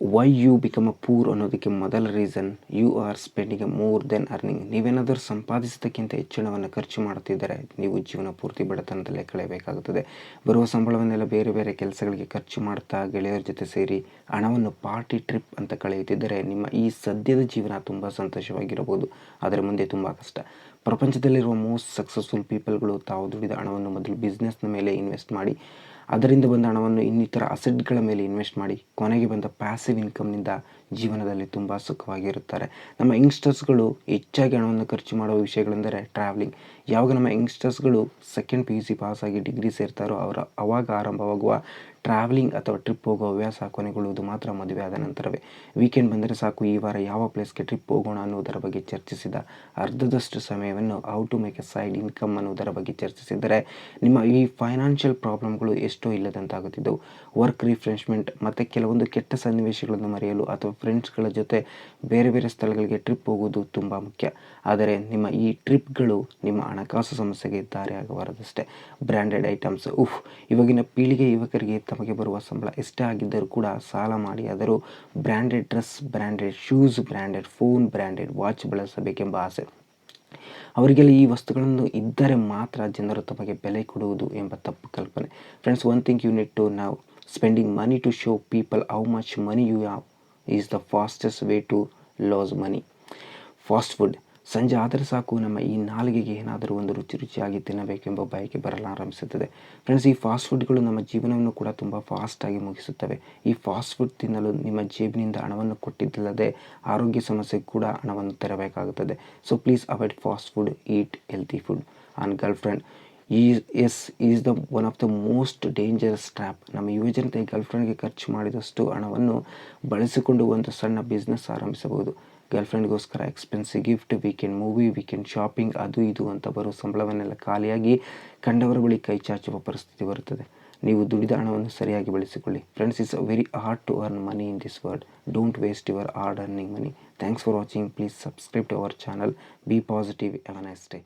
Y you become a poor ಅನ್ನೋದಕ್ಕೆ ಮೊದಲ reason you are spending more than earning. ನೀವೇನಾದರೂ ಸಂಪಾದಿಸೋದಕ್ಕಿಂತ ಹೆಚ್ಚು ಹಣವನ್ನು ಖರ್ಚು ಮಾಡುತ್ತಿದ್ದರೆ ನೀವು ಜೀವನ ಪೂರ್ತಿ ಬಡತನದಲ್ಲೇ ಕಳೆಯಬೇಕಾಗುತ್ತದೆ. ಬರುವ ಸಂಬಳವನ್ನೆಲ್ಲ ಬೇರೆ ಬೇರೆ ಕೆಲಸಗಳಿಗೆ ಖರ್ಚು ಮಾಡ್ತಾ ಗೆಳೆಯರ ಜೊತೆ ಸೇರಿ ಹಣವನ್ನು ಪಾರ್ಟಿ ಟ್ರಿಪ್ ಅಂತ ಕಳೆಯುತ್ತಿದ್ದರೆ ನಿಮ್ಮ ಈ ಸದ್ಯದ ಜೀವನ ತುಂಬ ಸಂತೋಷವಾಗಿರಬಹುದು, ಆದರೆ ಮುಂದೆ ತುಂಬ ಕಷ್ಟ. ಪ್ರಪಂಚದಲ್ಲಿರುವ ಮೋಸ್ಟ್ ಸಕ್ಸಸ್ಫುಲ್ ಪೀಪಲ್ಗಳು ತಾವು ದುಡಿದ ಹಣವನ್ನು ಮೊದಲು ಬಿಸ್ನೆಸ್ನ ಮೇಲೆ ಇನ್ವೆಸ್ಟ್ ಮಾಡಿ, ಅದರಿಂದ ಬಂದ ಹಣವನ್ನು ಇನ್ನಿತರ ಅಸೆಟ್ಗಳ ಮೇಲೆ ಇನ್ವೆಸ್ಟ್ ಮಾಡಿ, ಕೊನೆಗೆ ಬಂದ ಪ್ಯಾಸಿವ್ ಇನ್ಕಮ್ನಿಂದ ಜೀವನದಲ್ಲಿ ತುಂಬ ಸುಖವಾಗಿರುತ್ತಾರೆ. ನಮ್ಮ ಯಂಗ್ಸ್ಟರ್ಸ್ಗಳು ಹೆಚ್ಚಾಗಿ ಹಣವನ್ನು ಖರ್ಚು ಮಾಡುವ ವಿಷಯಗಳೆಂದರೆ ಟ್ರಾವೆಲಿಂಗ್. ಯಾವಾಗ ನಮ್ಮ ಯಂಗ್ಸ್ಟರ್ಸ್ಗಳು ಸೆಕೆಂಡ್ PUC ಪಾಸಾಗಿ ಡಿಗ್ರಿ ಸೇರ್ತಾರೋ ಅವಾಗ ಆರಂಭವಾಗುವ ಟ್ರಾವೆಲಿಂಗ್ ಅಥವಾ ಟ್ರಿಪ್ ಹೋಗೋ ಹವ್ಯಾಸ ಕೊನೆಗೊಳ್ಳುವುದು ಮಾತ್ರ ಮದುವೆ ಆದ ನಂತರವೇ. ವೀಕೆಂಡ್ ಬಂದರೆ ಸಾಕು, ಈ ವಾರ ಯಾವ ಪ್ಲೇಸ್ಗೆ ಟ್ರಿಪ್ ಹೋಗೋಣ ಅನ್ನೋದರ ಬಗ್ಗೆ ಚರ್ಚಿಸಿದ ಅರ್ಧದಷ್ಟು ಸಮಯವನ್ನು how to make a side income ಅನ್ನೋದರ ಬಗ್ಗೆ ಚರ್ಚಿಸಿದರೆ ನಿಮ್ಮ ಈ ಫೈನಾನ್ಷಿಯಲ್ ಪ್ರಾಬ್ಲಮ್ಗಳು ಎಷ್ಟೋ ಇಲ್ಲದಂತಾಗುತ್ತಿದ್ದವು. ವರ್ಕ್ ರಿಫ್ರೆಶ್ಮೆಂಟ್ ಮತ್ತು ಕೆಲವೊಂದು ಕೆಟ್ಟ ಸನ್ನಿವೇಶಗಳನ್ನು ಮರೆಯಲು ಅಥವಾ ಫ್ರೆಂಡ್ಸ್ಗಳ ಜೊತೆ ಬೇರೆ ಬೇರೆ ಸ್ಥಳಗಳಿಗೆ ಟ್ರಿಪ್ ಹೋಗುವುದು ತುಂಬ ಮುಖ್ಯ. ಆದರೆ ನಿಮ್ಮ ಈ ಟ್ರಿಪ್ಗಳು ನಿಮ್ಮ ಹಣಕಾಸು ಸಮಸ್ಯೆಗೆ ದಾರಿಯಾಗಬಾರದಷ್ಟೇ. ಬ್ರ್ಯಾಂಡೆಡ್ ಐಟಮ್ಸ್, ಇವಾಗಿನ ಪೀಳಿಗೆ ಯುವಕರಿಗೆ ತಮಗೆ ಬರುವ ಸಂಬಳ ಎಷ್ಟೇ ಆಗಿದ್ದರೂ ಕೂಡ ಸಾಲ ಮಾಡಿ ಆದರೂ branded dress, branded shoes, branded phone, branded watch ಬಳಸಬೇಕೆಂಬ ಆಸೆ. ಅವರಿಗೆಲ್ಲ ಈ ವಸ್ತುಗಳನ್ನು ಇದ್ದರೆ ಮಾತ್ರ ಜನರು ತಮಗೆ ಬೆಲೆ ಕೊಡುವುದು ಎಂಬ ತಪ್ಪು ಕಲ್ಪನೆ. Friends, one thing you need to know, spending money to show people how much money you have is the fastest way to lose money. Fast food. ಸಂಜೆ ಆದರೆ ಸಾಕು, ನಮ್ಮ ಈ ನಾಲಿಗೆಗೆ ಏನಾದರೂ ಒಂದು ರುಚಿಯಾಗಿ ತಿನ್ನಬೇಕೆಂಬ ಬಯಕೆ ಬರಲಾರಂಭಿಸುತ್ತದೆ. ಫ್ರೆಂಡ್ಸ್, ಈ ಫಾಸ್ಟ್ ಫುಡ್ಗಳು ನಮ್ಮ ಜೀವನವನ್ನು ಕೂಡ ತುಂಬ ಫಾಸ್ಟಾಗಿ ಮುಗಿಸುತ್ತವೆ. ಈ ಫಾಸ್ಟ್ ಫುಡ್ ತಿನ್ನಲು ನಿಮ್ಮ ಜೇಬಿನಿಂದ ಹಣವನ್ನು ಕೊಟ್ಟಿದ್ದಲ್ಲದೆ ಆರೋಗ್ಯ ಸಮಸ್ಯೆಗೆ ಕೂಡ ಹಣವನ್ನು ತೆರಬೇಕಾಗುತ್ತದೆ. So please avoid fast food, eat healthy food. And girlfriend is the one of the most dangerous trap. ನಮ್ಮ ಯುವಜನತೆ ಗರ್ಲ್ಫ್ರೆಂಡ್ಗೆ ಖರ್ಚು ಮಾಡಿದಷ್ಟು ಹಣವನ್ನು ಬಳಸಿಕೊಂಡು ಒಂದು ಸಣ್ಣ ಬಿಸ್ನೆಸ್ ಆರಂಭಿಸಬಹುದು. ಗರ್ಲ್ಫ್ರೆಂಡ್ಗೋಸ್ಕರ expensive gift, weekend movie, weekend shopping, ಅದು ಇದು ಅಂತ ಬರೋ ಸಂಬಳವನ್ನೆಲ್ಲ ಖಾಲಿಯಾಗಿ ಕಂಡವರ ಬಳಿ ಕೈ ಚಾಚುವ ಪರಿಸ್ಥಿತಿ ಬರುತ್ತದೆ. ನೀವು ದುಡಿದ ಹಣವನ್ನು ಸರಿಯಾಗಿ ಬಳಸಿಕೊಳ್ಳಿ. Friends, it's very hard to earn money in this world. Don't waste your hard earning money. Thanks for watching. Please subscribe to our channel. Be positive. Have a nice day.